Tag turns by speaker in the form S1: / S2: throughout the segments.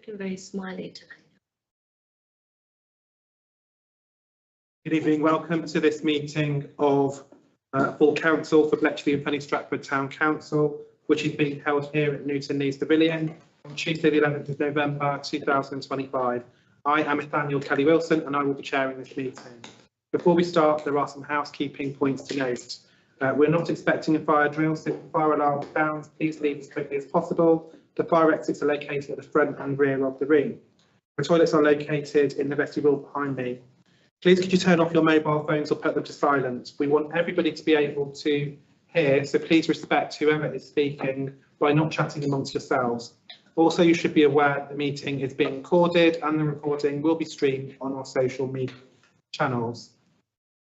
S1: Looking very smiley today.
S2: Good evening, welcome to this meeting of full council for Bletchley and Fenny Stratford Town Council, which is being held here at Newton Lees Pavilion on Tuesday the 11th of November 2025. I am Nathaniel Kelly-Wilson and I will be chairing this meeting. Before we start, there are some housekeeping points to note. We're not expecting a fire drill, so if the fire alarm sounds, please leave as quickly as possible. The fire exits are located at the front and rear of the room. The toilets are located in the vestibule behind me. Please could you turn off your mobile phones or put them to silent. We want everybody to be able to hear, so please respect whoever is speaking by not chatting amongst yourselves. Also, you should be aware the meeting is being recorded and the recording will be streamed on our social media channels.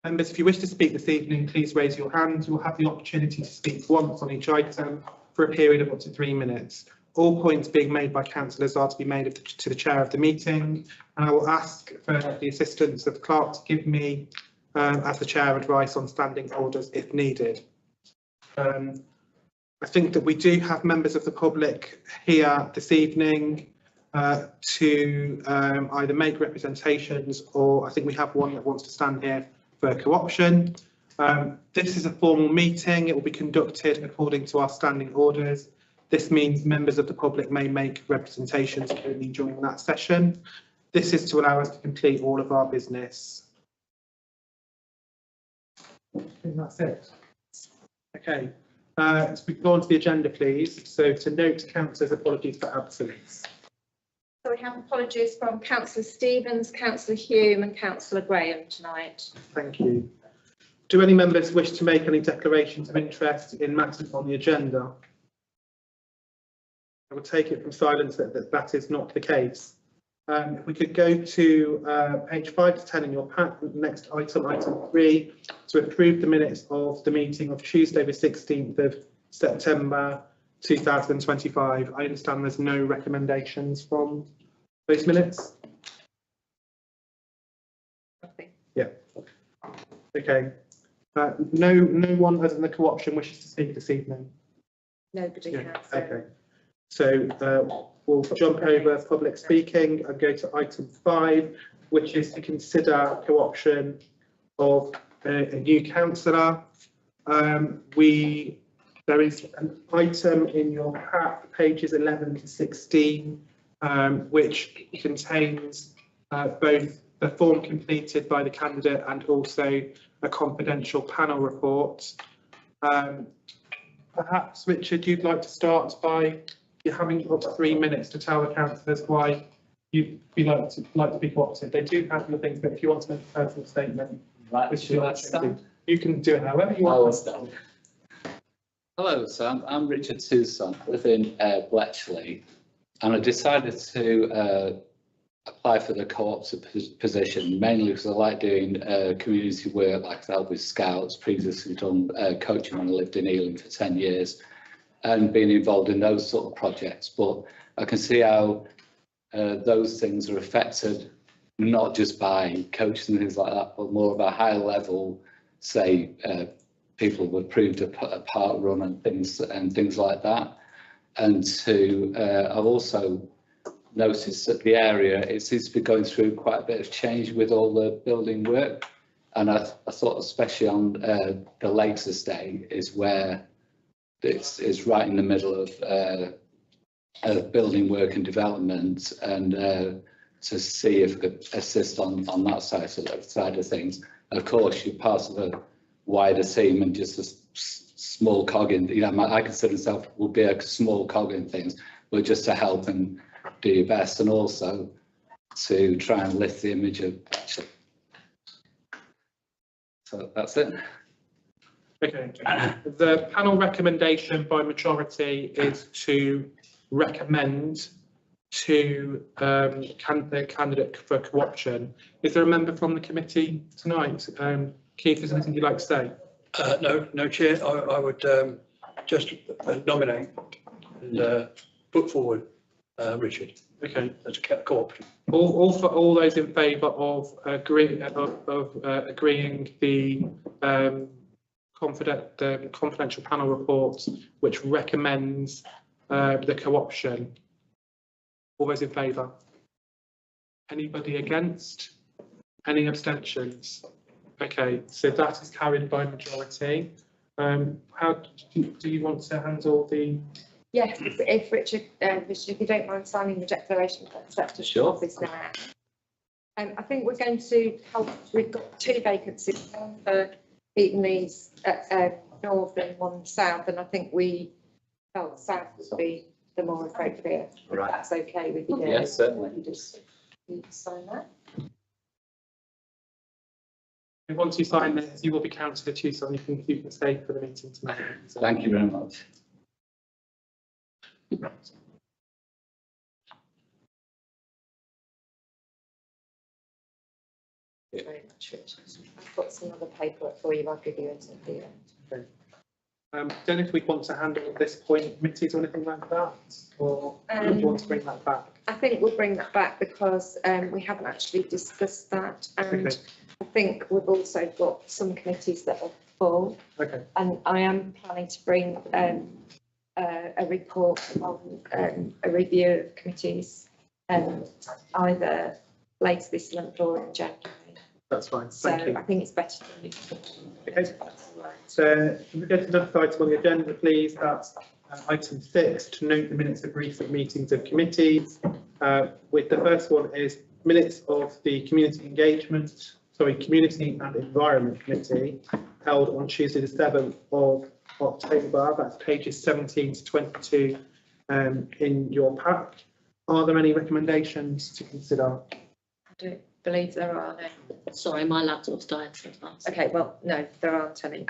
S2: Members, if you wish to speak this evening, please raise your hand. You will have the opportunity to speak once on each item for a period of up to 3 minutes. All points being made by councillors are to be made to the chair of the meeting, and I will ask for the assistance of the clerk to give me, as the chair, advice on standing orders if needed. I think that we do have members of the public here this evening to either make representations, or I think we have one that wants to stand here for co-option. This is a formal meeting. It will be conducted according to our standing orders. This means members of the public may make representations only during that session. This is to allow us to complete all of our business. I think that's it. Okay, so we go on to the agenda, please. So to note councillors' apologies for absence.
S3: So we have apologies from Councillor Stevens, Councillor Hume and Councillor Graham tonight.
S2: Thank you. Do any members wish to make any declarations of interest in matters on the agenda? I will take it from silence that is not the case. If we could go to page 5 to 10 in your pack, next item, item 3, to approve the minutes of the meeting of Tuesday the 16th of September 2025. I understand there's no recommendations from those minutes. Yeah. Okay. No one other than the co-option wishes to speak this evening.
S3: Nobody has.
S2: Okay. So we'll jump over public speaking and go to item 5, which is to consider co-option of a new councillor. There is an item in your pack, pages 11 to 16, which contains both the form completed by the candidate and also a confidential panel report. Perhaps, Richard, you'd like to start by having up to 3 minutes to tell the councillors why you'd like to be co-opted. They do have the things, but if you want to make a personal statement,
S4: right,
S2: you can do it however you want.
S4: Hello, so I'm Richard Tucson. I live in Bletchley, and I decided to apply for the co-opted position mainly because I like doing community work, like I helped with Scouts, previously done coaching when I lived in Ealing for 10 years. And being involved in those sort of projects, but I can see how those things are affected not just by coaching and things like that, but more of a high level, say people who approved a park run and things like that. And I've also noticed that the area, it seems to be going through quite a bit of change with all the building work, and I thought especially on the Lakes estate is where it's right in the middle of building work and development, and to see if I could assist on that side of things. Of course, you're part of a wider team and just a small cog in. I consider myself will be a small cog in things, but just to help and do your best, and also to try and lift the image of Bletchley. So that's it.
S2: Okay, the panel recommendation by majority is to recommend to the candidate for co-option. Is there a member from the committee tonight? Keith, is there anything you'd like to say?
S5: No, Chair. I would just nominate and put forward Richard.
S2: Okay.
S5: As a co-option.
S2: All those in favour of agreeing the confidential panel report which recommends the co-option. All those in favour? Anybody against? Any abstentions? Okay, so that is carried by majority. How do you want to handle the?
S3: Yes, if Richard, if you don't mind signing the declaration of acceptance
S4: Sure.
S3: of office now. I think we're going to help, we've got 2 vacancies, one for Eton Leeds North and one South, and I think we felt South would be the more appropriate. If
S4: Right.
S3: that's okay with you.
S4: Yes, certainly.
S3: You just sign that.
S2: Once you sign this, you will be counted as so you can stay for the meeting tonight. So,
S4: Thank you very much.
S3: Very much, Richard. I've got some other paperwork for you. I'll give you it at the end.
S2: Don't know if we want to handle this point committees or anything like that, or do you want to bring that back?
S3: I think we'll bring that back because we haven't actually discussed that, and
S2: Okay.
S3: I think we've also got some committees that are full,
S2: Okay.
S3: and I am planning to bring a report on a review of committees either later this month or in January.
S2: That's fine.
S3: So
S2: Thank you.
S3: I think it's better to move
S2: Okay.
S3: forward.
S2: So can we go to the next item on the agenda, please? That's item 6, to note the minutes of recent meetings of committees. With the first one is minutes of the Community and Environment Committee held on Tuesday the 7th of October. That's pages 17 to 22 in your pack. Are there any recommendations to consider?
S3: I don't believe there are, no.
S1: Sorry, my laptop's died so fast.
S3: Okay, well, no, there aren't any.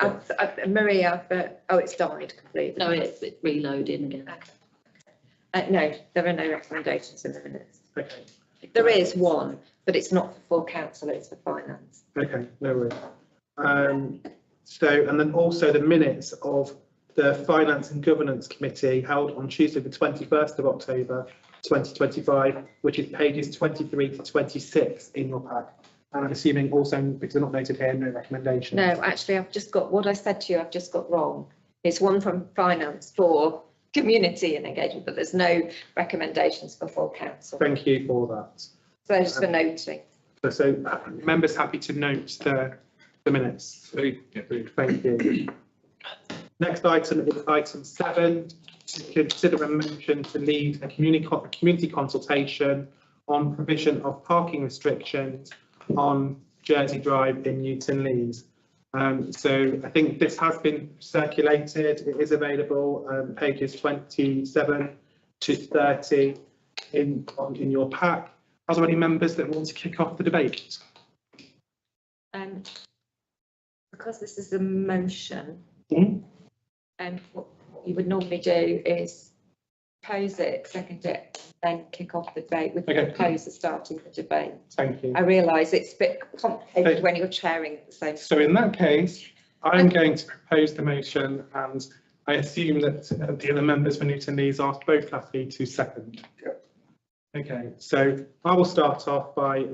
S3: Maria, it's died completely.
S1: No, it's reloading again.
S3: No, there are no recommendations in the minutes.
S2: Okay.
S3: There is one, but it's not for full council, it's for finance.
S2: Okay, no worries. And then also the minutes of the Finance and Governance Committee held on Tuesday the 21st of October 2025, which is pages 23 to 26 in your pack. And I'm assuming also, because they're not noted here, no recommendations.
S3: No, actually, I've just got, what I said to you, I've just got wrong. It's one from finance for community and engagement, but there's no recommendations for full council.
S2: Thank you for that.
S3: So just for noting.
S2: So members happy to note the minutes? Thank you. Next item is item 7, to consider a motion to lead a community consultation on provision of parking restrictions on Jersey Drive in Newton Lees. So I think this has been circulated. It is available, pages 27 to 30 in your pack. Are there any members that want to kick off the debate?
S3: Because this is a motion,
S2: Mhm.
S3: what you would normally do is pose it, second it, then kick off the debate with the
S2: Okay.
S3: proposer starting the debate.
S2: Thank you.
S3: I realise it's a bit complicated when you're chairing at the same time.
S2: So in that case, I'm going to propose the motion, and I assume that the other members for Newton Lees are both happy to second. Okay, so I will start off by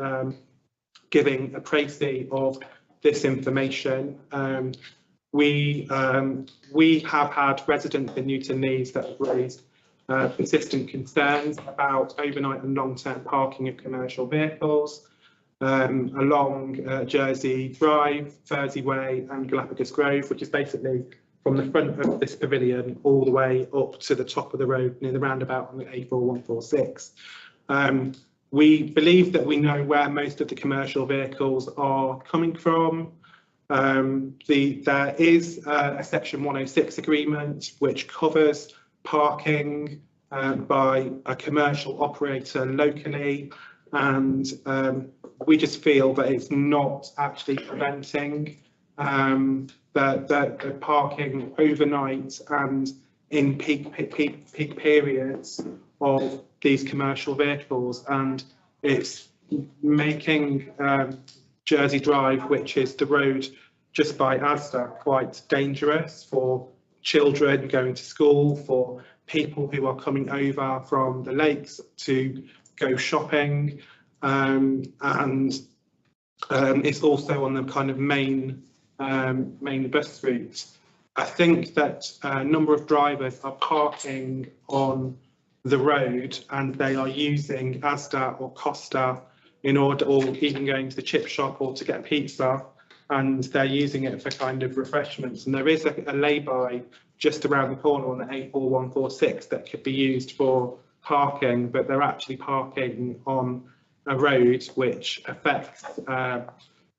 S2: giving a précis of this information. We have had residents in Newton Lees that have raised persistent concerns about overnight and long-term parking of commercial vehicles along Jersey Drive, Fursey Way and Galapagos Grove, which is basically from the front of this pavilion all the way up to the top of the road near the roundabout on the A4146. We believe that we know where most of the commercial vehicles are coming from. There is a section 106 agreement which covers parking by a commercial operator locally, and we just feel that it's not actually preventing the parking overnight and in peak periods of these commercial vehicles, and it's making Jersey Drive, which is the road just by Asda, quite dangerous for children going to school, for people who are coming over from the lakes to go shopping, and it's also on the kind of main bus route. I think that a number of drivers are parking on the road and they are using Asda or Costa in order, or even going to the chip shop or to get pizza, and they're using it for kind of refreshments. And there is a lay-by just around the corner on the A4146 that could be used for parking, but they're actually parking on a road which affects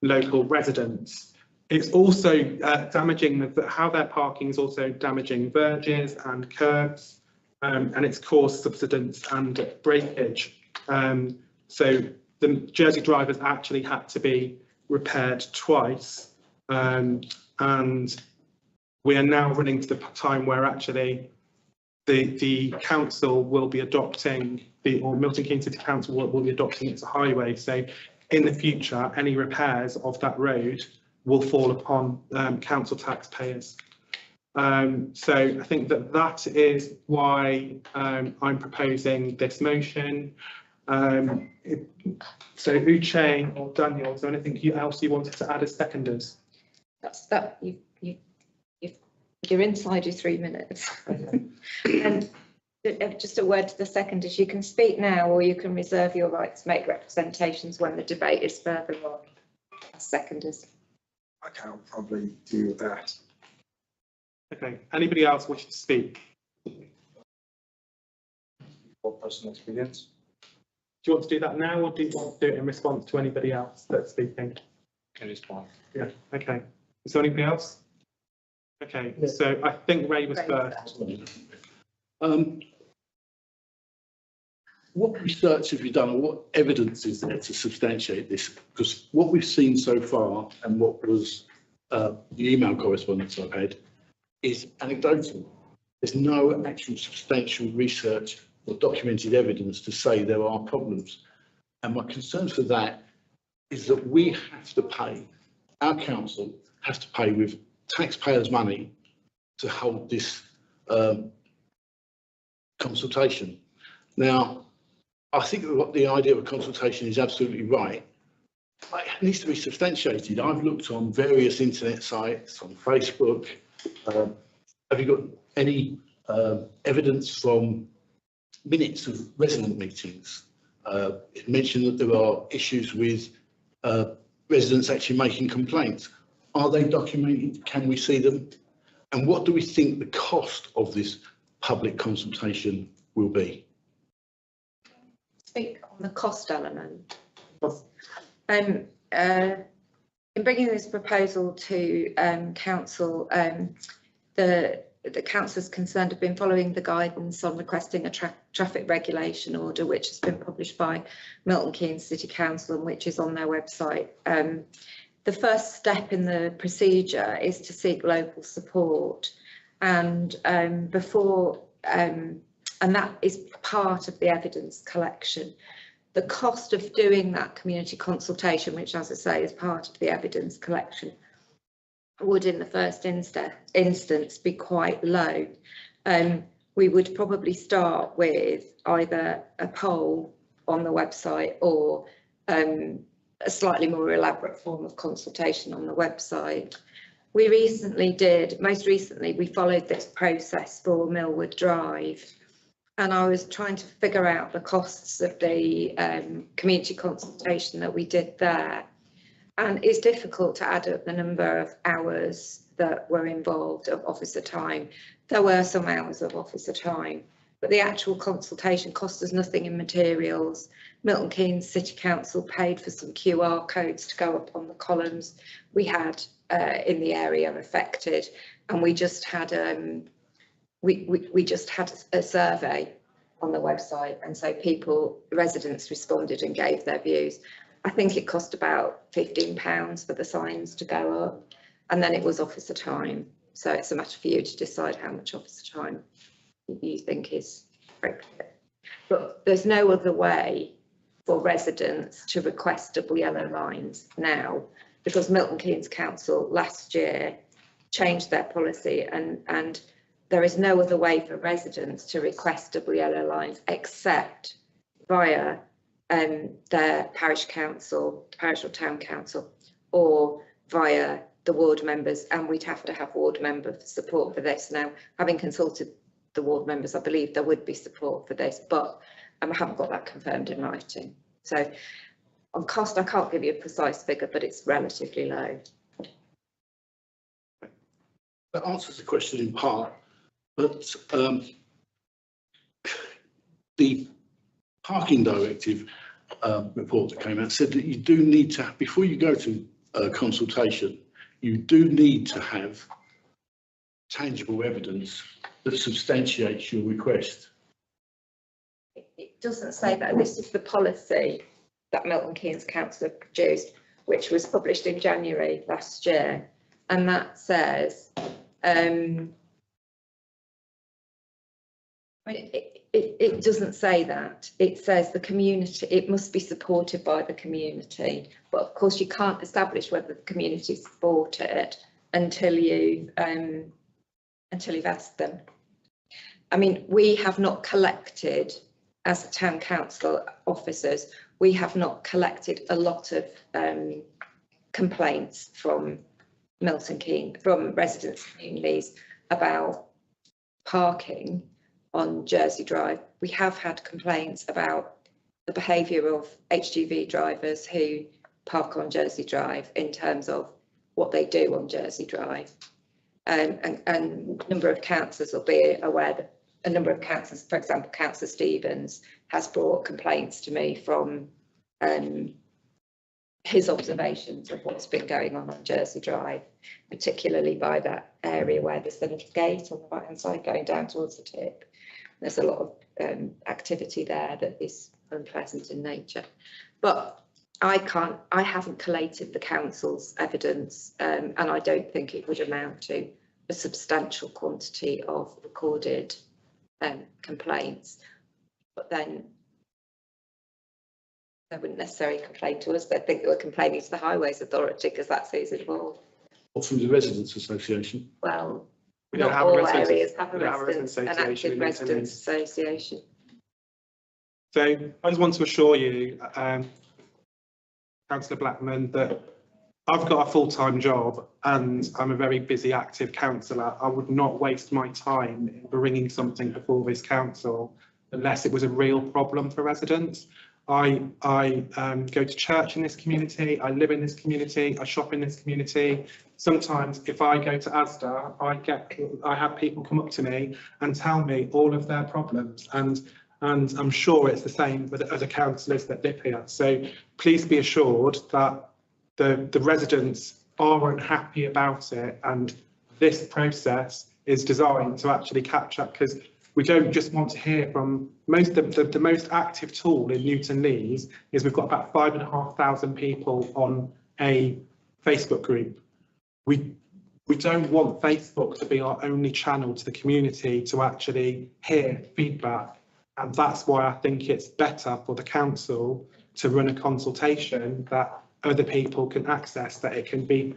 S2: local residents. It's also damaging, how they're parking is also damaging verges and curbs, and it's caused subsidence and breakage. So the Jersey drivers actually had to be repaired twice, and we are now running to the time where actually the council will be adopting, or Milton Keynes City Council will be adopting it as a highway. So in the future, any repairs of that road will fall upon council taxpayers. So I think that is why I'm proposing this motion. So Uche or Daniel, is there anything else you wanted to add as seconders?
S3: You're inside your 3 minutes. And just a word to the seconders, you can speak now or you can reserve your right to make representations when the debate is further on. As seconders.
S6: Okay, I'll probably do that.
S2: Okay, anybody else wish to speak?
S6: For personal experience.
S2: Do you want to do that now, or do you want to do it in response to anybody else that's speaking?
S6: Can respond.
S2: Yeah, okay. Is there anybody else? Okay, so I think Ray was first.
S7: What research have you done, or what evidence is there to substantiate this? Because what we've seen so far and what was the email correspondence I've had is anecdotal. There's no actual substantial research or documented evidence to say there are problems. And my concern for that is that we have to pay, our council has to pay with taxpayers' money to hold this consultation. Now, I think the idea of a consultation is absolutely right. It needs to be substantiated. I've looked on various internet sites, on Facebook. Have you got any evidence from minutes of resident meetings? It mentioned that there are issues with residents actually making complaints. Are they documented? Can we see them? And what do we think the cost of this public consultation will be?
S3: Speak on the cost element. In bringing this proposal to council, the councillors concerned have been following the guidance on requesting a traffic regulation order, which has been published by Milton Keynes City Council and which is on their website. The first step in the procedure is to seek local support, and and that is part of the evidence collection. The cost of doing that community consultation, which, as I say, is part of the evidence collection, would in the first instance be quite low. We would probably start with either a poll on the website or a slightly more elaborate form of consultation on the website. Most recently, we followed this process for Millwood Drive, and I was trying to figure out the costs of the community consultation that we did there. And it's difficult to add up the number of hours that were involved of officer time. There were some hours of officer time, but the actual consultation cost us nothing in materials. Milton Keynes City Council paid for some QR codes to go up on the columns we had in the area affected, and we just had we just had a survey on the website, and so residents responded and gave their views. I think it cost about £15 for the signs to go up, and then it was officer time. So it's a matter for you to decide how much officer time you think is appropriate. But there's no other way for residents to request double yellow lines now, because Milton Keynes Council last year changed their policy, and there is no other way for residents to request double yellow lines except via their parish council, parish or town council, or via the ward members, and we'd have to have ward member support for this. Now, having consulted the ward members, I believe there would be support for this, but I haven't got that confirmed in writing. So on cost, I can't give you a precise figure, but it's relatively low.
S7: That answers the question in part, but the parking directive report that came out said that you do need to, before you go to consultation, you do need to have tangible evidence that substantiates your request.
S3: It doesn't say that. This is the policy that Milton Keynes Council have produced, which was published in January last year, and that says, it doesn't say that. It says the community, it must be supported by the community, but of course you can't establish whether the community support it until you've asked them. I mean, we have not collected, as town council officers, we have not collected a lot of complaints from Milton Keynes, from residents and communities about parking on Jersey Drive. We have had complaints about the behaviour of HGV drivers who park on Jersey Drive in terms of what they do on Jersey Drive. And a number of councillors will be aware that a number of councillors, for example, Councillor Stevens has brought complaints to me from his observations of what's been going on Jersey Drive, particularly by that area where there's the little gate on the right hand side going down towards the tip. There's a lot of activity there that is unpleasant in nature. But I haven't collated the council's evidence, and I don't think it would amount to a substantial quantity of recorded complaints. But then they wouldn't necessarily complain to us. They'd think they were complaining to the Highways Authority because that's who's involved.
S7: Or from the Residents Association?
S3: Well,
S2: We don't
S3: not
S2: have a
S3: all
S2: residents,
S3: areas have
S2: we
S3: a
S2: don't have a
S3: residents, an
S2: residents
S3: active
S2: association.
S3: residents association.
S2: So I just want to assure you, Councillor Blackman, that I've got a full-time job and I'm a very busy, active councillor. I would not waste my time in bringing something before this council unless it was a real problem for residents. I go to church in this community, I live in this community, I shop in this community. Sometimes if I go to Asda, I have people come up to me and tell me all of their problems, and I'm sure it's the same with other councillors that live here. So please be assured that the residents are unhappy about it, and this process is designed to actually catch up, because we don't just want to hear from the most active tool in Newton Lees is we've got about 5,500 people on a Facebook group. We don't want Facebook to be our only channel to the community to actually hear feedback. And that's why I think it's better for the council to run a consultation that other people can access, that it could be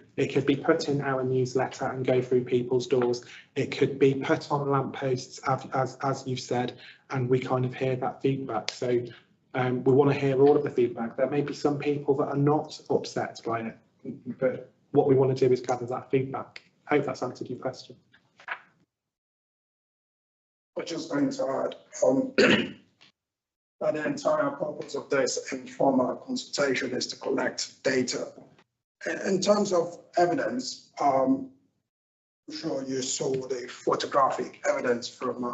S2: put in our newsletter and go through people's doors. It could be put on lampposts, as you've said, and we kind of hear that feedback. So we want to hear all of the feedback. There may be some people that are not upset by it, but what we want to do is gather that feedback. I hope that's answered your question.
S6: I'm just going to add that the entire purpose of this informal consultation is to collect data. In terms of evidence, I'm sure you saw the photographic evidence from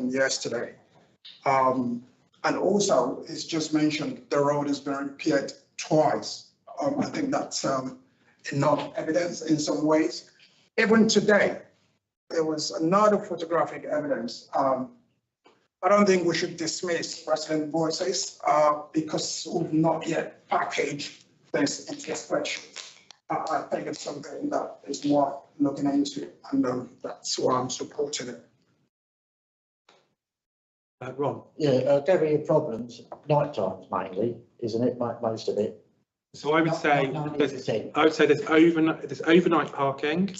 S6: yesterday. And also, it's just mentioned the road has been repaired twice. I think that's enough evidence in some ways. Even today, there was another photographic evidence. I don't think we should dismiss resident voices because we've not yet packaged this into a spreadsheet. I think it's something that is worth looking into, and that's why I'm supporting it.
S2: Ron?
S8: Yeah, there are problems, night times mainly, isn't it, most of it?
S2: So I would say there's overnight parking,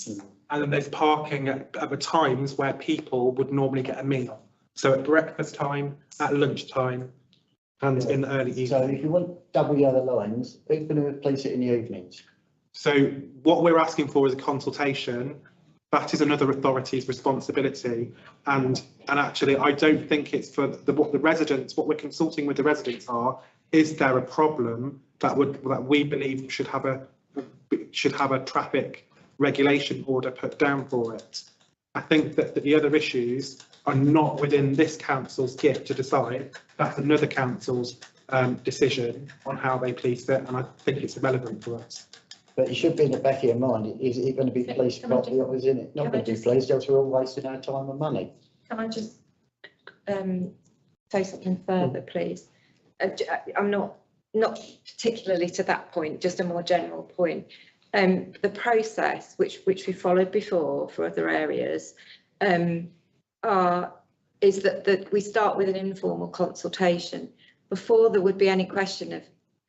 S2: and then there's parking at the times where people would normally get a meal. So at breakfast time, at lunchtime, and in the early evening.
S8: So if you want double yellow lines, who's going to police it in the evenings?
S2: So what we're asking for is a consultation that is another authority's responsibility. And actually, I don't think it's for what the residents, what we're consulting with the residents are, is there a problem that we believe should have a traffic regulation order put down for it. I think that the other issues are not within this council's gift to decide. That's another council's decision on how they police it, and I think it's irrelevant for us.
S8: But it should be in the back of your mind, is it going to be policed properly or is it not going to be policed, else we're all wasting our time and money?
S3: Can I just say something further, please? I'm not particularly to that point, just a more general point. The process which we followed before for other areas is that we start with an informal consultation. Before there would be any question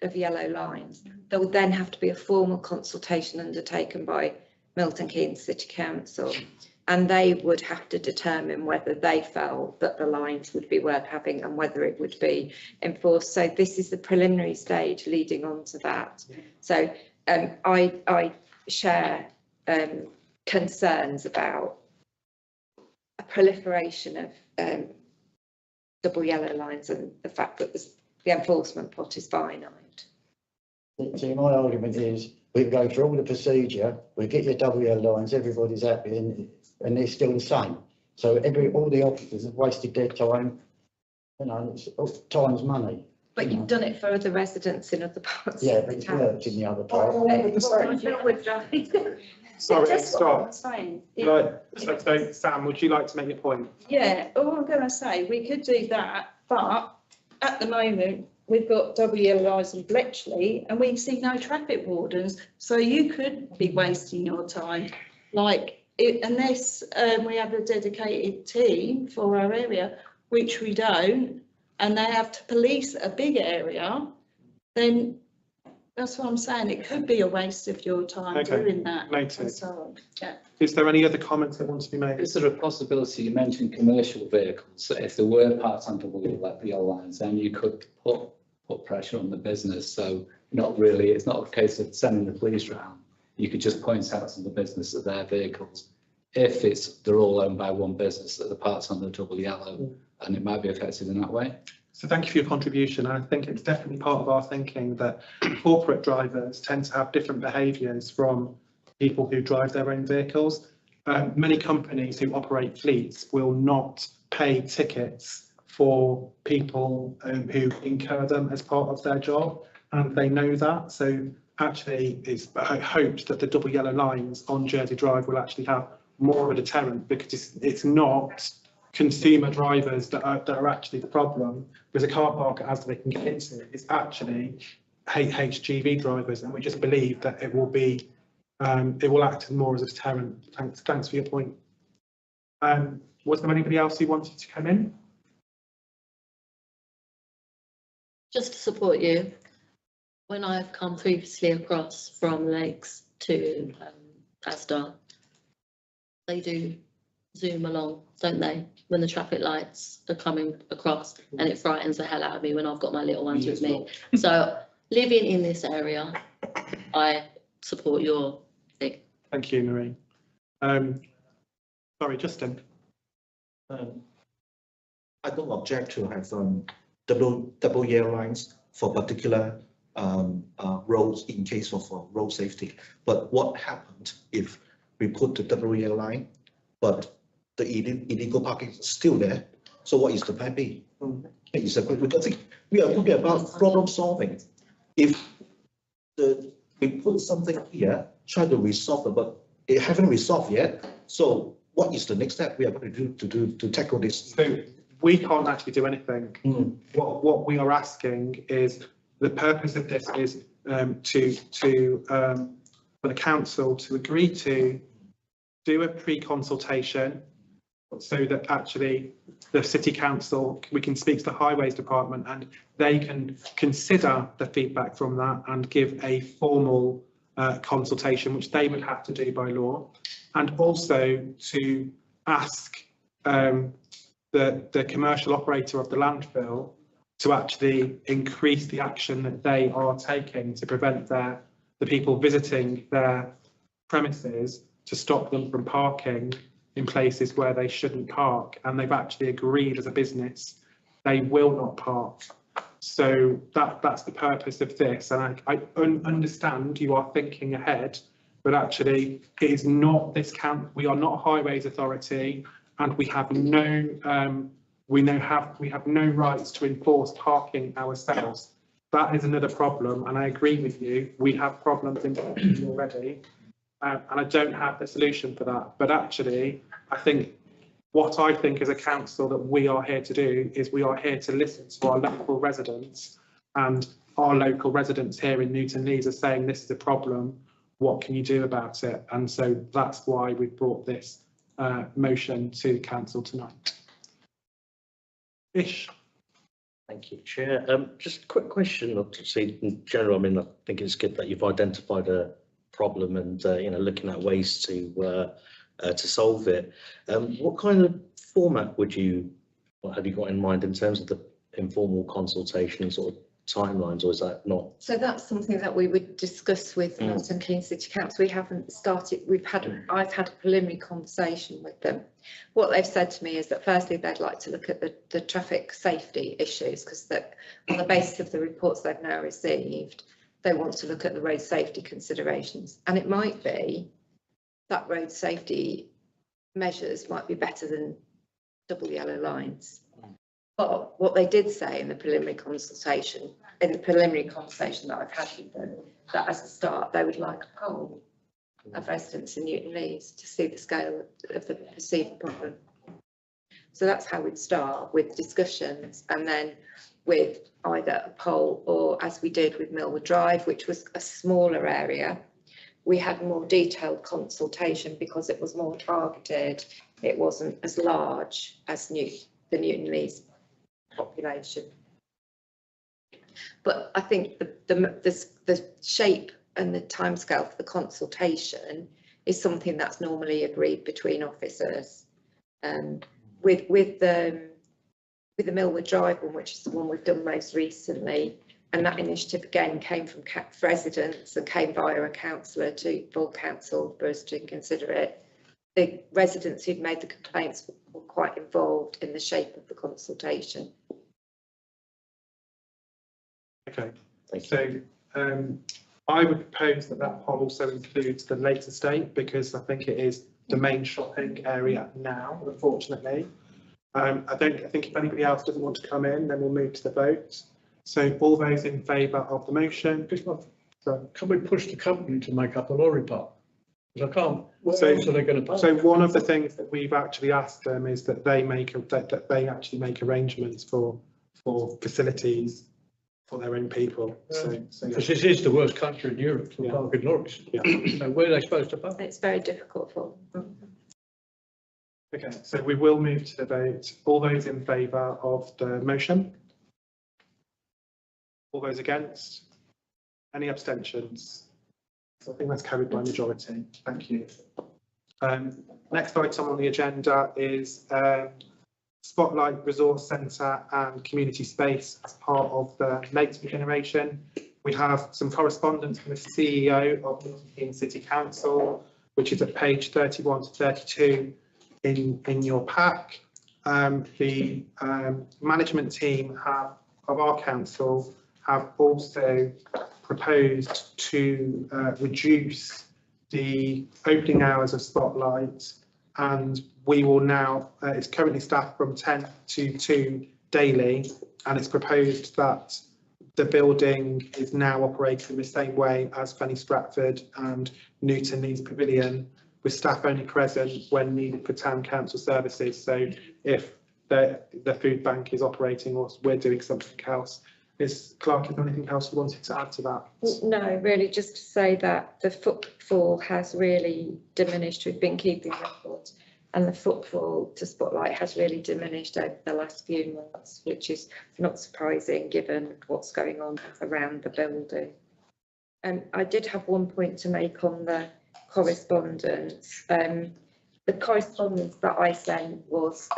S3: of yellow lines, there would then have to be a formal consultation undertaken by Milton Keynes City Council, and they would have to determine whether they felt that the lines would be worth having and whether it would be enforced. So this is the preliminary stage leading on to that. So I share concerns about a proliferation of double yellow lines and the fact that the enforcement pot is finite.
S8: See, my argument is we go through all the procedure, we get your double yellow lines, everybody's happy, and they're still the same. So all the officers have wasted their time, you know, it's time's money.
S3: But you've done it for other residents in other parts.
S8: Yeah,
S3: of
S8: but
S3: the
S8: it's
S3: town.
S8: worked in the other part.
S2: Sorry, stop.
S9: Saying,
S2: Right, so Sam, would you like to make your point?
S9: yeah, all I'm going to say, we could do that, but at the moment, we've got double yellow lines in Bletchley and we see no traffic wardens. So you could be wasting your time, unless we have a dedicated team for our area, which we don't, and they have to police a big area, then that's what I'm saying. It could be a waste of your time doing that.
S2: Noted.
S9: And so on. Yeah.
S2: Is there any other comments that want to be made?
S4: Is there a possibility, you mentioned commercial vehicles, that if there were parts on double yellow lines, then you could put pressure on the business? So it's not a case of sending the police round. You could just point out to the business that their vehicles, if they're all owned by one business, that the parts on the double yellow, and it might be affected in that way.
S2: So thank you for your contribution. I think it's definitely part of our thinking that corporate drivers tend to have different behaviours from people who drive their own vehicles. Many companies who operate fleets will not pay tickets for people who incur them as part of their job, and they know that. So actually, it's hoped that the double yellow lines on Jersey Drive will actually have more of a deterrent, because it's not consumer drivers that are actually the problem. There's a car park as they can get into. It's actually HGV drivers, and we just believe that it will act more as a deterrent. Thanks for your point. Was there anybody else who wanted to come in?
S1: Just to support you, when I've come previously across from Lakes to Asda, they do zoom along, don't they, when the traffic lights are coming across, and it frightens the hell out of me when I've got my little ones with me. So living in this area, I support your thing.
S2: Thank you, Marie. Sorry, Justin.
S10: I don't object to have double yellow lines for particular roads in case of road safety. But what happened if we put the double yellow line, but the illegal parking is still there? So what is the plan B? It's a because we are talking about problem solving. If we put something here, try to resolve it, but it haven't resolved yet. So what is the next step we are going to do to tackle this?
S2: So we can't actually do anything. What we are asking is, the purpose of this is for the council to agree to do a pre-consultation, so that actually the city council, we can speak to the highways department and they can consider the feedback from that and give a formal consultation, which they would have to do by law, and also to ask the commercial operator of the landfill to actually increase the action that they are taking to prevent the people visiting their premises to stop them from parking in places where they shouldn't park, and they've actually agreed as a business they will not park. So that's the purpose of this, and I understand you are thinking ahead, but actually it is not this count. We are not a highways authority, and we have no we have no rights to enforce parking ourselves. That is another problem, and I agree with you. We have problems in already, and I don't have the solution for that. But actually, I think as a council that we are here to do is we are here to listen to our local residents, and our local residents here in Newton Lees are saying this is a problem. What can you do about it? And so that's why we brought this motion to council tonight. Ish.
S11: Thank you, Chair. Just a quick question, obviously in general, I mean, I think it's good that you've identified a problem and, looking at ways to solve it. What kind of format have you got in mind in terms of the informal consultation and sort of timelines, or is that not?
S3: So that's something that we would discuss with Milton Keynes City Council. We haven't started, I've had a preliminary conversation with them. What they've said to me is that firstly, they'd like to look at the traffic safety issues, because on the basis of the reports they've now received, they want to look at the road safety considerations. And it might be that road safety measures might be better than double yellow lines. But what they did say in the preliminary conversation that I've had with them, that as a start, they would like a poll of residents in Newton Lees to see the scale of the perceived problem. So that's how we'd start, with discussions, and then with either a poll or, as we did with Millwood Drive, which was a smaller area, we had more detailed consultation because it was more targeted. It wasn't as large as the Newton Lees population. But I think the shape and the timescale for the consultation is something that's normally agreed between officers. With the Millwood Drive one, which is the one we've done most recently, and that initiative again came from residents and came via a councillor to full council for us to consider it. The residents who'd made the complaints were quite involved in the shape of the consultation.
S2: Okay,
S11: Thank you.
S2: so I would propose that poll also includes the Lakes Estate, because I think it is the main shopping area now, unfortunately. I think if anybody else doesn't want to come in, then we'll move to the vote. So all those in favour of the motion?
S5: Can we push the company to make up a lorry park? Because I can't. Where else are they going to park?
S2: So one of the things that we've actually asked them is that they actually make arrangements for facilities for their own people.
S5: Because this is the worst country in Europe for parking lorries.
S2: Yeah.
S5: So where are they supposed to park?
S3: It's very difficult for them.
S2: Okay, so we will move to the vote. All those in favour of the motion? All those against? Any abstentions? So I think that's carried by majority. Thank you. Next item on the agenda is Spotlight Resource Centre and Community Space as part of the Lakes Regeneration. We have some correspondence from the CEO of Milton Keynes City Council, which is at page 31 to 32 in your pack. The management team of our council have also proposed to reduce the opening hours of Spotlight, and we will now, it's currently staffed from 10 to 2 daily, and it's proposed that the building is now operating the same way as Fenny, Stratford and Newton Lees Pavilion, with staff only present when needed for town council services. So if the food bank is operating or we're doing something else. Clark, is there anything else you wanted to add to that?
S3: No, really, just to say that the footfall has really diminished. We've been keeping records, and the footfall to Spotlight has really diminished over the last few months, which is not surprising given what's going on around the building. I did have one point to make on the correspondence. The correspondence that I sent was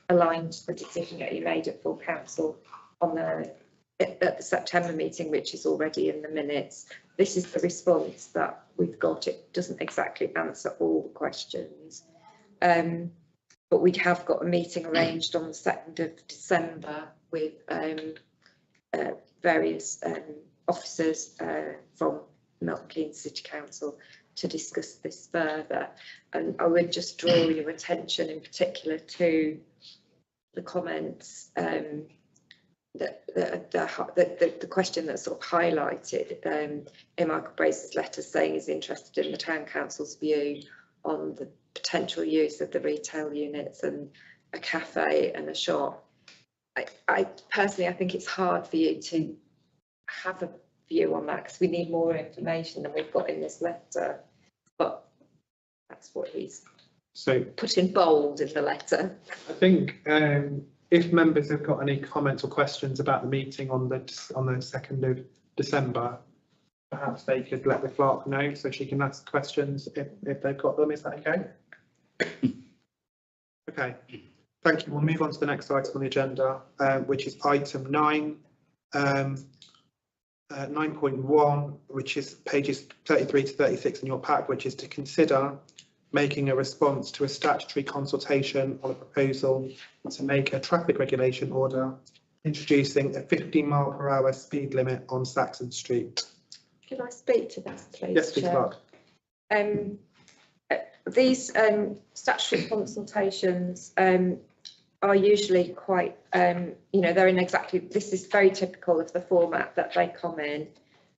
S3: aligned to the decision that you made at full council on the at the September meeting, which is already in the minutes. This is the response that we've got. It doesn't exactly answer all the questions. But we have got a meeting arranged on the 2nd of December with various officers from Milton Keynes City Council to discuss this further. And I would just draw your attention in particular to the comments, the question that's sort of highlighted in Michael Brace's letter, saying he's interested in the Town Council's view on the potential use of the retail units and a cafe and a shop. I personally, I think it's hard for you to have a view on that because we need more information than we've got in this letter. But that's what he's put in bold in the letter.
S2: I think if members have got any comments or questions about the meeting on the 2nd of December, perhaps they could let the clerk know so she can ask questions if they've got them. Is that okay? Okay, thank you. We'll move on to the next item on the agenda, which is item 9, 9.1, which is pages 33 to 36 in your pack, which is to consider making a response to a statutory consultation on a proposal to make a traffic regulation order introducing a 50-mile-per-hour speed limit on Saxon Street.
S3: Can I speak to this, please?
S2: Yes, please, Clark.
S3: These statutory consultations are usually quite, they're in exactly, this is very typical of the format that they come in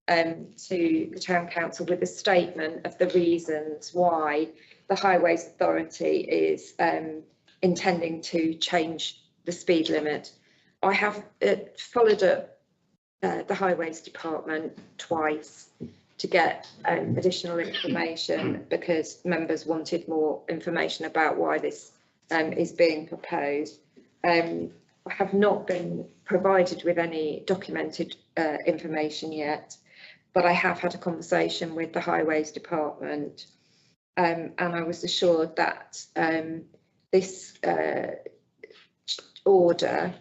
S3: to the Town Council with a statement of the reasons why the Highways Authority is intending to change the speed limit. I have followed up the Highways Department twice to get additional information because members wanted more information about why this is being proposed. I have not been provided with any documented information yet, but I have had a conversation with the Highways Department and I was assured that this order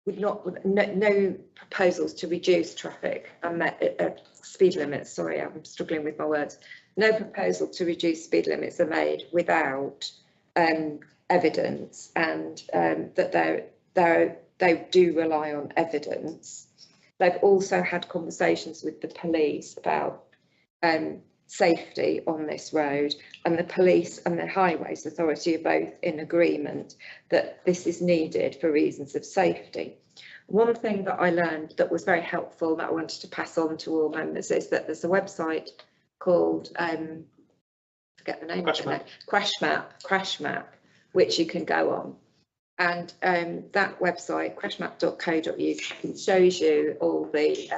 S3: would not, no proposals to reduce traffic and speed limits, sorry, I'm struggling with my words, no proposal to reduce speed limits are made without evidence, and that they do rely on evidence. They've also had conversations with the police about safety on this road, and the police and the Highways Authority are both in agreement that this is needed for reasons of safety. One thing that I learned that was very helpful that I wanted to pass on to all members is that there's a website called forget the name of it, Crash Map, which you can go on, and that website, crashmap.co.uk, shows you all the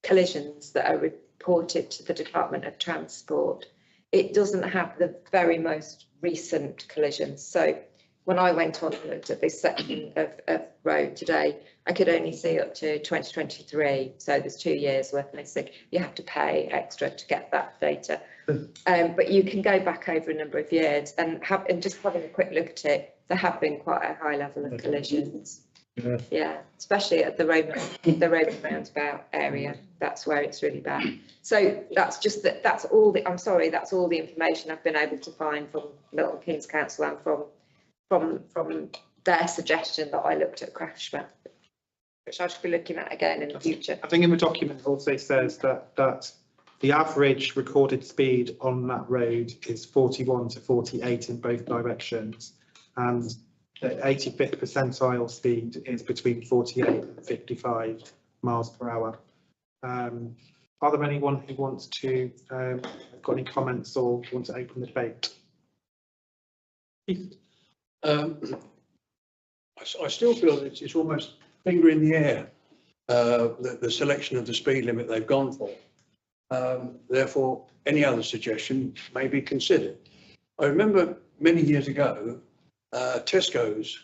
S3: collisions that are reported to the Department of Transport. It doesn't have the very most recent collisions. So when I went on and looked at this section of road today, I could only see up to 2023. So there's 2 years worth missing. You have to pay extra to get that data. But you can go back over a number of years and just having a quick look at it, there have been quite a high level of collisions. Yeah, especially at the road roundabout area. That's where it's really bad. So that's just that. That's all the. I'm sorry. That's all the information I've been able to find from Milton Keynes Council and from their suggestion that I looked at Crash Map, which I should be looking at again in the future.
S2: I think in the document it also says that the average recorded speed on that road is 41 to 48 in both directions, and the 85th percentile speed is between 48 and 55 miles per hour. Are there anyone who wants to got any comments or want to open the debate?
S5: I still feel that it's almost finger in the air, the selection of the speed limit they've gone for. Therefore, any other suggestion may be considered. I remember many years ago, Tesco's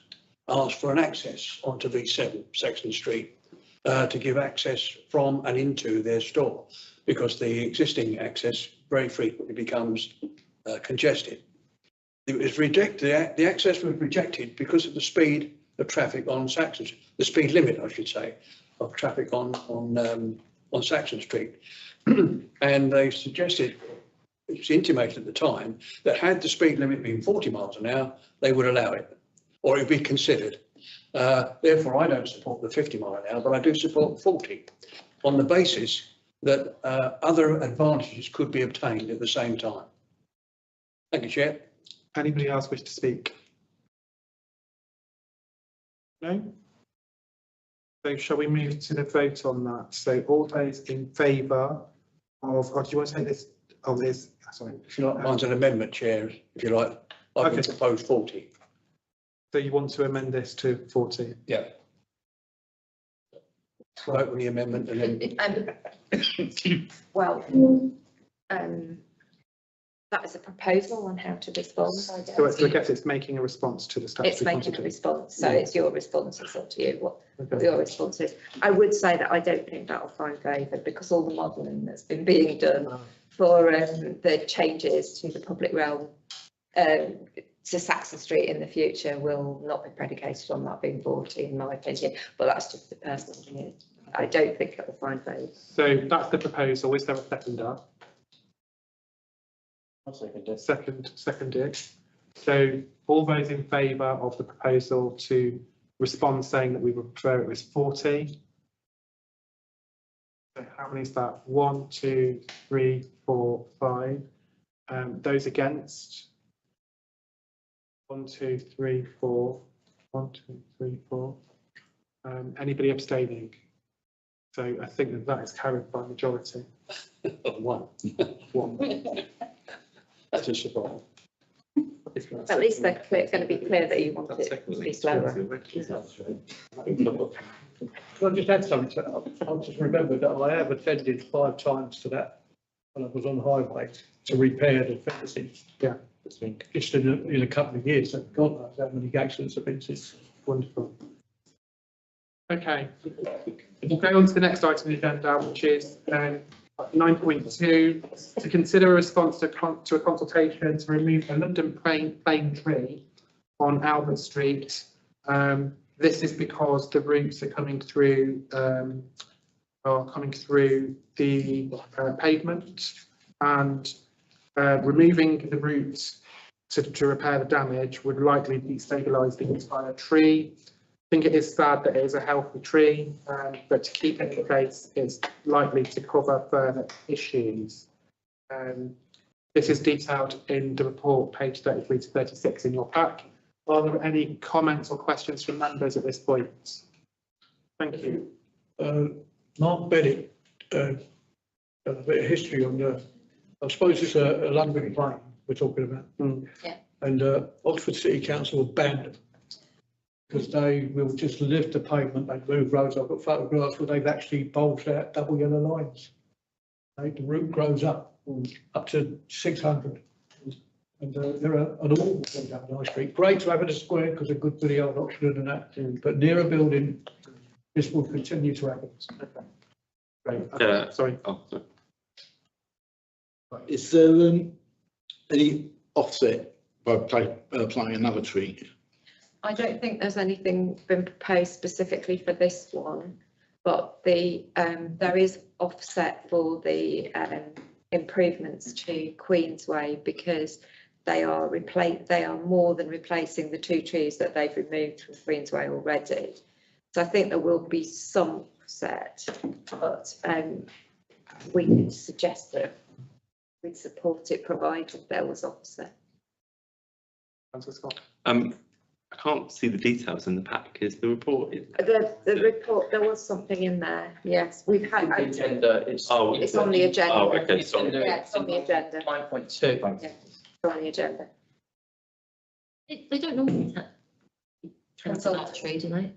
S5: asked for an access onto V7 Saxon Street to give access from and into their store, because the existing access very frequently becomes congested. It was rejected. The access was rejected because of the speed of traffic on Saxon Street, the speed limit, I should say, of traffic on Saxon Street. And they suggested, it was intimated at the time, that had the speed limit been 40 miles an hour, they would allow it, or it would be considered. Therefore, I don't support the 50 mile an hour, but I do support 40 on the basis that other advantages could be obtained at the same time. Thank you, Chair.
S2: Anybody else wish to speak? No? So shall we move to the vote on that? So all those in favour of, do you want to take this? Oh, there's, sorry.
S5: Mine's an amendment, Chair, if you like. I would propose 40.
S2: So you want to amend this to 40?
S5: Yeah. Vote on the amendment and then.
S3: Well, that is a proposal on how to respond. I
S2: So I guess it's making a response to the statute.
S3: It's making a response, so it's your response. It's up to you what your response is. I would say that I don't think that will find favour because all the modelling that's been being done for the changes to the public realm to Saxon Street in the future will not be predicated on that being 40, in my opinion. But that's just a personal opinion. I don't think it will find favour.
S2: So that's the proposal. Is there a seconder?
S8: I'll second it.
S2: Seconded. So all those in favour of the proposal to respond saying that we would prefer it was 40. So how many is that? 1, 2, 3, 4, 5. Those against? 1, 2, 3, 4. 1, 2, 3, 4. Anybody abstaining? So I think that is carried by majority.
S5: One. That's a surprise.
S3: At least they're going to be clear that you want it to be slower.
S12: Can I just add something? I've just remembered that I have attended 5 times to that when I was on the highway to repair the fencing.
S2: Yeah.
S12: Just in a couple of years, I've God knows how many accidents have been since.
S2: Wonderful. Okay, we'll go on to the next item on the agenda, which is 9.2, to consider a response to a consultation to remove a London plane tree on Albert Street. This is because the roots are coming through the pavement, and removing the roots to repair the damage would likely destabilise the entire tree. I think it is sad that it is a healthy tree, but to keep it in place is likely to cover further issues. This is detailed in the report, page 33 to 36 in your pack. Are there any comments or questions from members at this point? Thank you.
S12: Mark Bennett, a bit of history on I suppose it's a London plane we're talking about.
S3: Yeah.
S12: And Oxford City Council banned them because they will just lift the pavement, they move roads. I've got photographs where they've actually bulged out double yellow lines. The root grows up to 600. And they're an awful thing down High Street. Great to have it a square because they're good for the old Oxford and that, but near a building, this will continue to happen.
S2: Great. Sorry.
S7: Oh, sorry. Is there any offset by applying another tree?
S3: I don't think there's anything been proposed specifically for this one, but there is offset for the improvements to Queensway because they are more than replacing the 2 trees that they've removed from Queensway already. So I think there will be some offset, but we could suggest that we'd support it provided there was offset.
S13: I can't see the details in the pack. Is the report?
S3: The report, there was something in there. Yes, we've had.
S14: The agenda. It's
S3: on the agenda.
S13: Oh, okay. Sorry.
S3: Yeah, it's on the agenda.
S14: 9.2.
S3: Yeah, it's on the agenda.
S1: They don't normally cancel that tree, do they?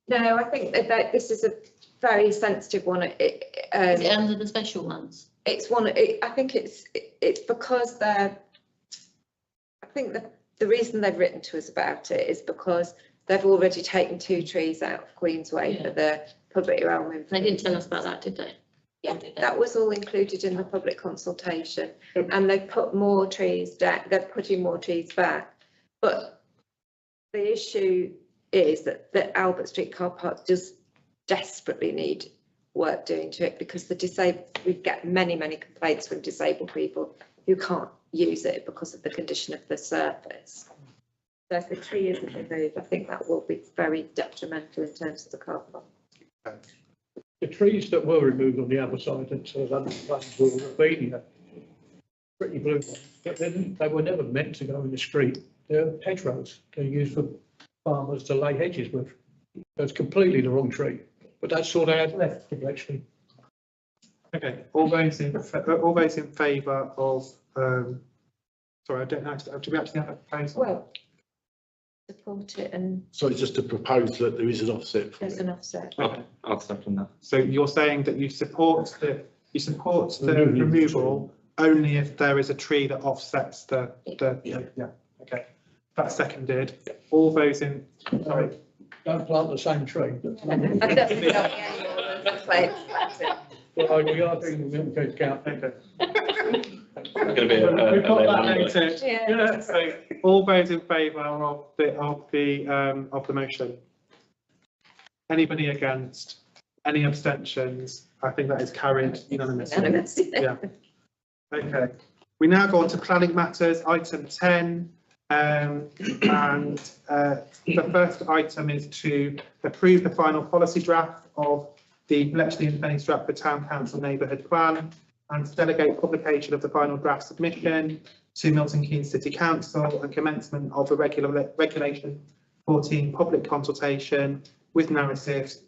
S3: No, I think that this is a very sensitive one.
S1: Is it under the special ones?
S3: It's one. I think it's because they're. I think the reason they've written to us about it is because they've already taken 2 trees out of Queensway for the public realm.
S1: They didn't tell us about that, did they?
S3: Yeah, that was all included in the public consultation, and they've put more trees down. They're putting more trees back, but the issue is that the Albert Street car park does desperately need work doing to it, because we get many complaints from disabled people who can't use it because of the condition of the surface. So if the tree isn't removed, I think that will be very detrimental in terms of the car park.
S12: The trees that were removed on the other side and sort of underground were Ravinia, pretty blue ones, but then they were never meant to go in the street. They're hedgerows. They're used for farmers to lay hedges with. That's completely the wrong tree, but that's all they had left actually.
S2: Okay, all those in favour of, sorry, I don't know, do we actually have a proposal?
S3: Well, support it, and
S7: So it's just to propose that there is an offset. for
S3: there's
S7: it.
S3: an offset.
S2: Okay.
S13: I'll second that.
S2: So you're saying that you support the removal only if there is a tree that offsets the, yeah, okay. That's seconded. All those in, sorry,
S12: Don't plant the same tree.
S3: And definitely not the animal and the plants, that's it.
S12: Well, we are doing the milk case count.
S2: okay.
S13: Going to be
S2: We've got that
S13: a
S2: noted.
S3: Yeah.
S2: So all those in favour of the motion? Anybody against? Any abstentions? I think that is carried unanimously.
S3: Unanimous.
S2: Yeah. Okay. We now go on to planning matters, item 10. The first item is to approve the final policy draft of the Bletchley and Fenny Stratford Town Council Neighbourhood Plan, and to delegate publication of the final draft submission to Milton Keynes City Council and commencement of the Regulation 14 public consultation with narratives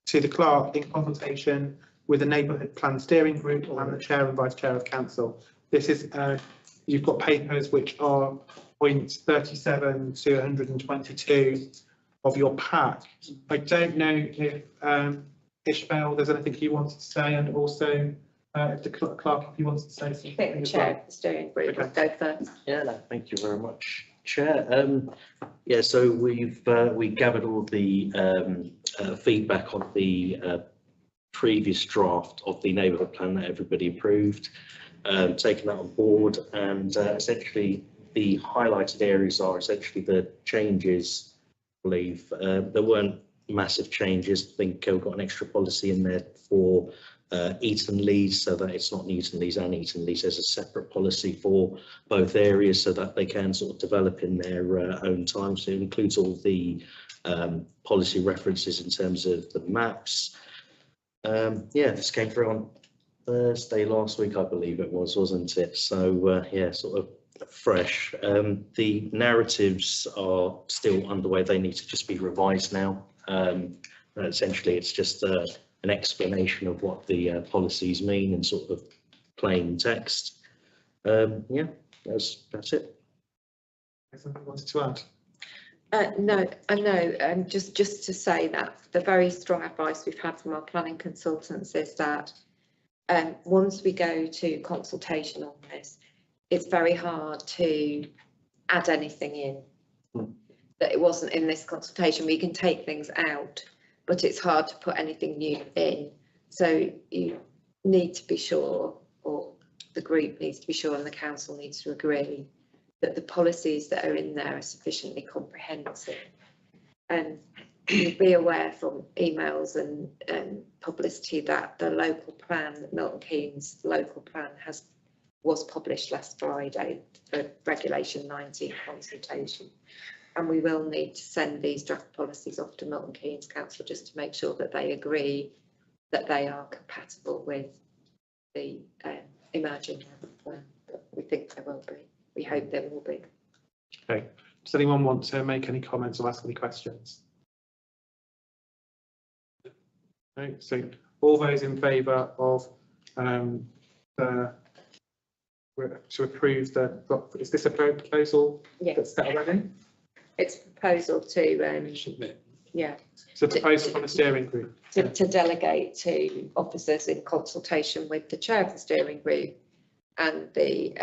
S2: to the clerk in consultation with the Neighbourhood Plan Steering Group and the Chair and Vice Chair of Council. This is, you've got papers which are points 37 to 122 of your pack. I don't know if Ishmael, there's anything you wanted to say, and also if the clerk, if you wanted to say something.
S3: I think the chair of the steering group will go first.
S11: Yeah, no, thank you very much, Chair. Yeah, so we gathered all the feedback on the previous draft of the neighbourhood plan that everybody approved, taken that on board, and essentially the highlighted areas are essentially the changes. I believe there weren't massive changes. I think we've got an extra policy in there for Eton Leeds, so that it's not Newton Leeds and Eton Leeds. There's a separate policy for both areas so that they can sort of develop in their own time. So it includes all the policy references in terms of the maps. Yeah, this came through on Thursday last week, I believe it was, wasn't it? So yeah, sort of fresh. The narratives are still underway. They need to just be revised now. Essentially, it's just an explanation of what the policies mean in sort of plain text. Yeah, that's it.
S2: Something you wanted to add?
S3: No, I know. Just to say that the very strong advice we've had from our planning consultants is that once we go to consultation on this, it's very hard to add anything in that it wasn't in this consultation. We can take things out, but it's hard to put anything new in. So you need to be sure, or the group needs to be sure, and the council needs to agree that the policies that are in there are sufficiently comprehensive. And you'll be aware from emails and publicity that the local plan, Milton Keynes local plan, was published last Friday for Regulation 19 consultation. And we will need to send these draft policies off to Milton Keynes Council just to make sure that they agree that they are compatible with the emerging plan. But we think they will be. We hope they will be.
S2: Okay. Does anyone want to make any comments or ask any questions? No. So all those in favour of to approve is this a proposal that's set already?
S3: It's a proposal to yeah.
S2: It's a proposal from the steering group.
S3: To delegate to officers in consultation with the chair of the steering group and the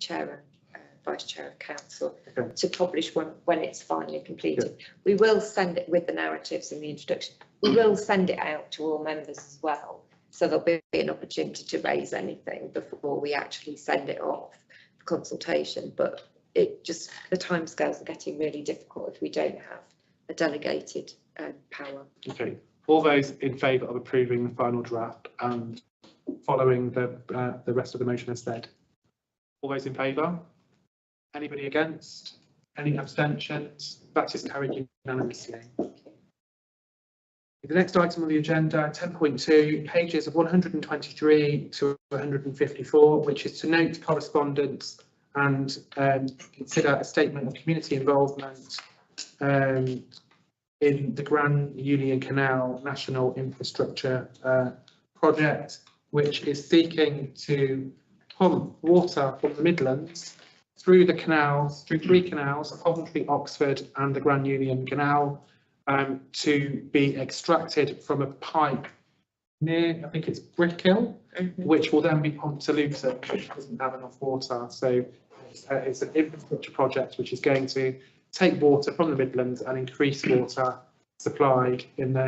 S3: chair and vice chair of council to publish when it's finally completed. Yeah. We will send it with the narratives in the introduction. We will send it out to all members as well. So there'll be an opportunity to raise anything before we actually send it off for consultation. But it just, the timescales are getting really difficult if we don't have a delegated power.
S2: Okay. All those in favour of approving the final draft and following the rest of the motion as said? All those in favour? Anybody against? Any abstentions? That is carried unanimously. The next item on the agenda, 10.2, pages of 123 to 154, which is to note correspondence and consider a statement of community involvement in the Grand Union Canal National Infrastructure Project, which is seeking to pump water from the Midlands through the canals, through 3 canals, Coventry, Oxford and the Grand Union Canal, to be extracted from a pipe near, I think it's Brickhill, which will then be pumped to Luton, which doesn't have enough water. So it's an infrastructure project which is going to take water from the Midlands and increase water supply in the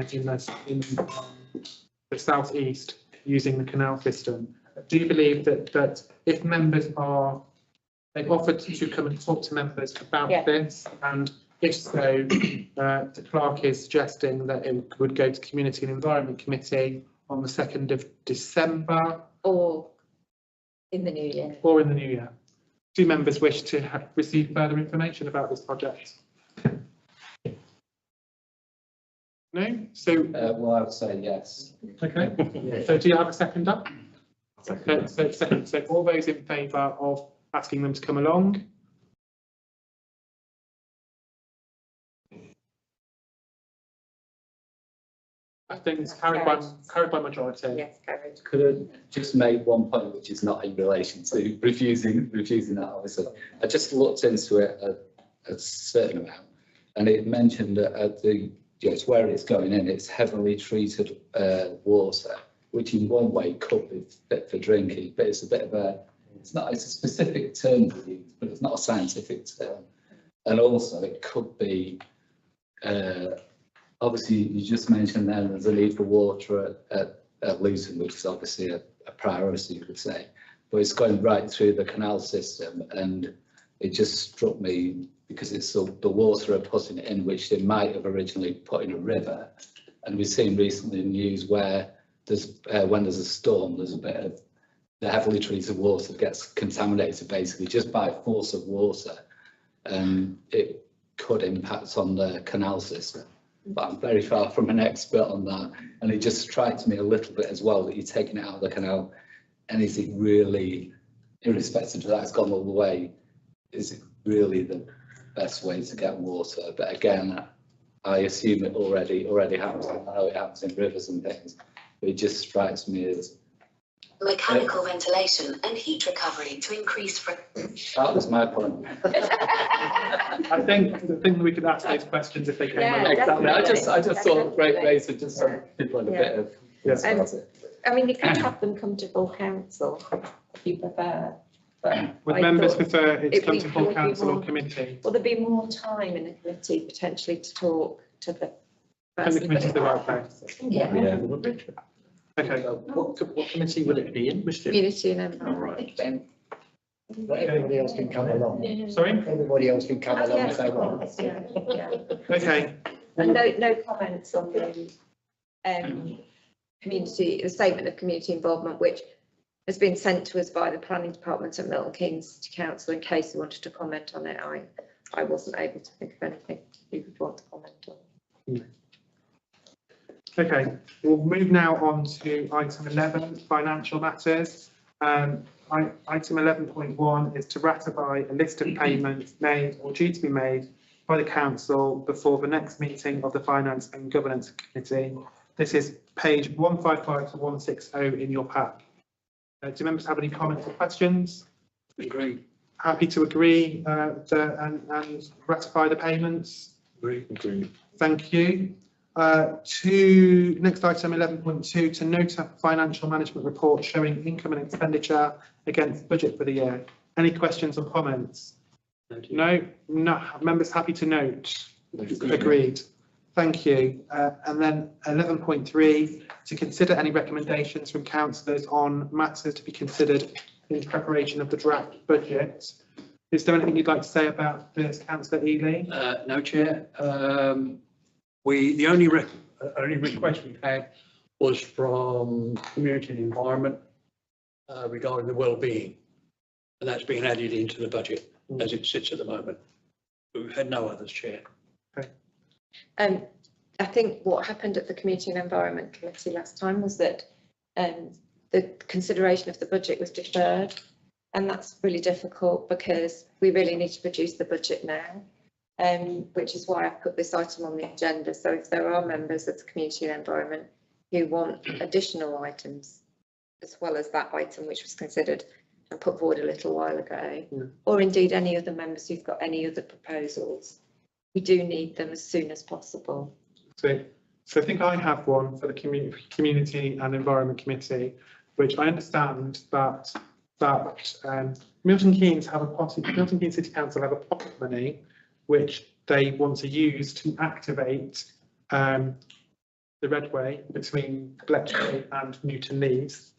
S2: southeast using the canal system. I do believe that if members they've offered to come and talk to members about this, and if so, the clerk is suggesting that it would go to Community and Environment Committee on the 2nd of December.
S3: Or in the new year.
S2: Or in the new year. Do members wish to receive further information about this project? No? So,
S4: well, I would say yes.
S2: okay. So do you have a seconder? Okay, so all those in favour of asking them to come along? I think it's carried by majority.
S3: Yes, carried.
S4: Could I just make one point which is not in relation to refusing that, obviously. I just looked into it a certain amount, and it mentioned that at it's where it's going in, it's heavily treated water, which in one way could be fit for drinking, but it's a bit of it's a specific term to use, but it's not a scientific term. And also it could be, obviously you just mentioned then there's a need for water at Luton, which is obviously a priority, you could say, but it's going right through the canal system, and it just struck me because it's the water are putting it in, which they might have originally put in a river. And we've seen recently in the news where there's when there's a storm, there's a bit of the heavily treated water gets contaminated basically just by force of water, and it could impact on the canal system. But I'm very far from an expert on that, and it just strikes me a little bit as well that you're taking it out of the canal, and is it really, irrespective of that, it's gone all the way, is it really the best way to get water? But again, I assume it already happens. I know it happens in rivers and things, but it just strikes me as
S14: mechanical ventilation and heat recovery to increase.
S4: That was my point.
S2: I think we could ask those questions if they came along.
S4: Exactly. I just thought of great ways of just some people in a bit of.
S2: Yes.
S3: I mean, you could have them come to full council if you prefer. But
S2: would
S3: I
S2: members
S3: thought
S2: prefer it to come to full
S3: would be
S2: council or
S3: more-
S2: committee?
S3: Will there be more time in the committee potentially to talk to the
S2: And the
S3: person?
S2: committee's the right place.
S3: Yeah.
S2: Okay.
S11: What committee will it be in, Mr.
S3: Community and environment.
S8: Everybody else can come along.
S2: Sorry?
S8: Everybody else can come along
S3: Yes,
S8: if they
S3: of
S8: want.
S3: course, yeah.
S2: Okay.
S3: And no comments on the the statement of community involvement, which has been sent to us by the planning department at Milton Keynes City Council. In case you wanted to comment on it, I wasn't able to think of anything you would want to comment on.
S2: Okay, we'll move now on to item 11, financial matters. Item 11.1 is to ratify a list of payments made or due to be made by the council before the next meeting of the Finance and Governance Committee. This is page 155 to 160 in your pack. Do members have any comments or questions?
S5: Agree.
S2: Happy to agree and ratify the payments?
S5: Agree.
S2: Thank you. To next item 11.2, to note a financial management report showing income and expenditure against budget for the year. Any questions or comments? No, members happy to note. Agreed. Thank you. And then 11.3, to consider any recommendations from councillors on matters to be considered in preparation of the draft budget. Is there anything you'd like to say about this, Councillor Ely?
S5: No, Chair. The only only request we've had was from community and environment regarding the well-being. And that's being added into the budget as it sits at the moment. But we've had no others, Chair.
S3: I think what happened at the Community and Environment Committee last time was that the consideration of the budget was deferred, and that's really difficult because we really need to produce the budget now, which is why I've put this item on the agenda. So if there are members of the Community and Environment who want additional items, as well as that item which was considered and put forward a little while ago, or indeed any other members who've got any other proposals, we do need them as soon as possible.
S2: So I think I have one for the Community and Environment Committee, which I understand that Milton Keynes City Council have a pocket money which they want to use to activate the Redway between Bletchley and Newton Lees,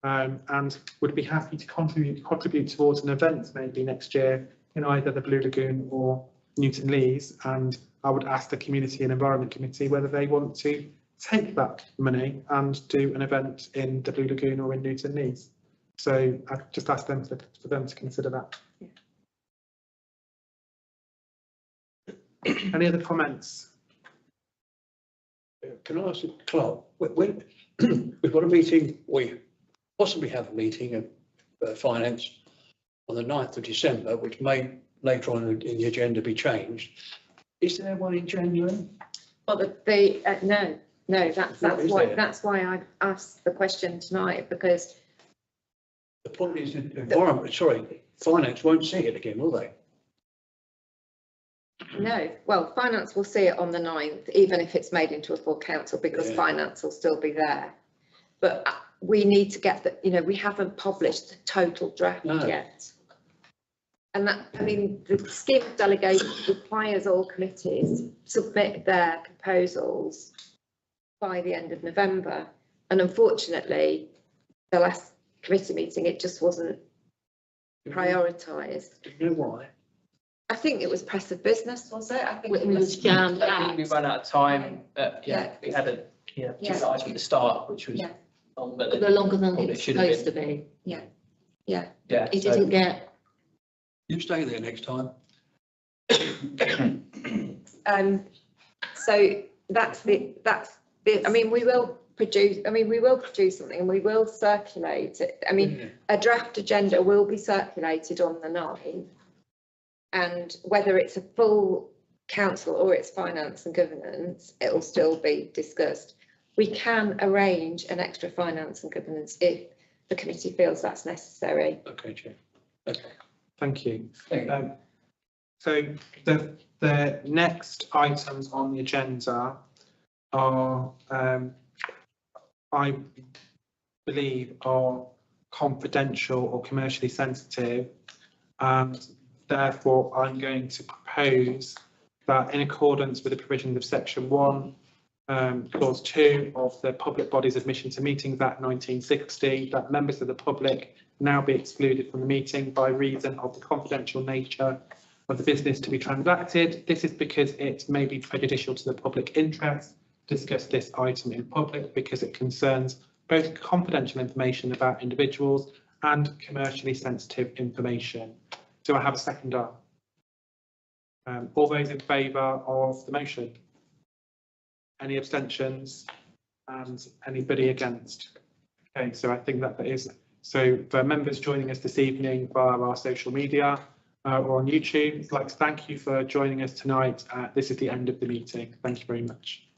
S2: and would be happy to contribute towards an event maybe next year in either the Blue Lagoon or Newton Lees. And I would ask the Community and Environment Committee whether they want to take that money and do an event in the Blue Lagoon or in Newton Lees. So I've just asked them for them to consider that. Yeah. Any other comments?
S5: Can I ask Clark, when we've got a meeting, we possibly have a meeting of finance on the 9th of December, which may later on in the agenda be changed. Is there one in January?
S3: Well, no, that's why I asked the question tonight, because
S5: the point is that environment, finance won't see it again, will they?
S3: no, well, finance will see it on the 9th, even if it's made into a full council, because finance will still be there. But we need to get the, we haven't published the total draft yet. And that, I mean, the scheme of delegation requires all committees submit their proposals by the end of November. And unfortunately, the last committee meeting, it just wasn't prioritised.
S5: Do you know why?
S3: I think it was press of business, was it? I think it
S1: We
S3: was
S1: jammed out.
S15: We ran out of time, but we had a just item at the start, which was long, but
S1: No longer than
S15: it
S1: it's
S15: should have
S1: supposed to be.
S15: yeah.
S1: It didn't get.
S5: You stay there next time.
S3: So that's the, I mean, we will produce something and we will circulate it. I mean, a draft agenda will be circulated on the 9th, and whether it's a full council or it's finance and governance, it will still be discussed. We can arrange an extra finance and governance if the committee feels that's necessary.
S5: Okay, Chair. Okay.
S2: Thank you. So the next items on the agenda are, I believe, are confidential or commercially sensitive, and therefore I'm going to propose that, in accordance with the provisions of section 1, clause 2 of the Public Bodies Admission to Meetings Act 1960, that members of the public now be excluded from the meeting by reason of the confidential nature of the business to be transacted. This is because it may be prejudicial to the public interest to discuss this item in public, because it concerns both confidential information about individuals and commercially sensitive information. Do I have a seconder? All those in favour of the motion? Any abstentions? And anybody against? Okay, so I think that is. So for members joining us this evening via our social media or on YouTube, I'd like to thank you for joining us tonight. This is the end of the meeting. Thank you very much.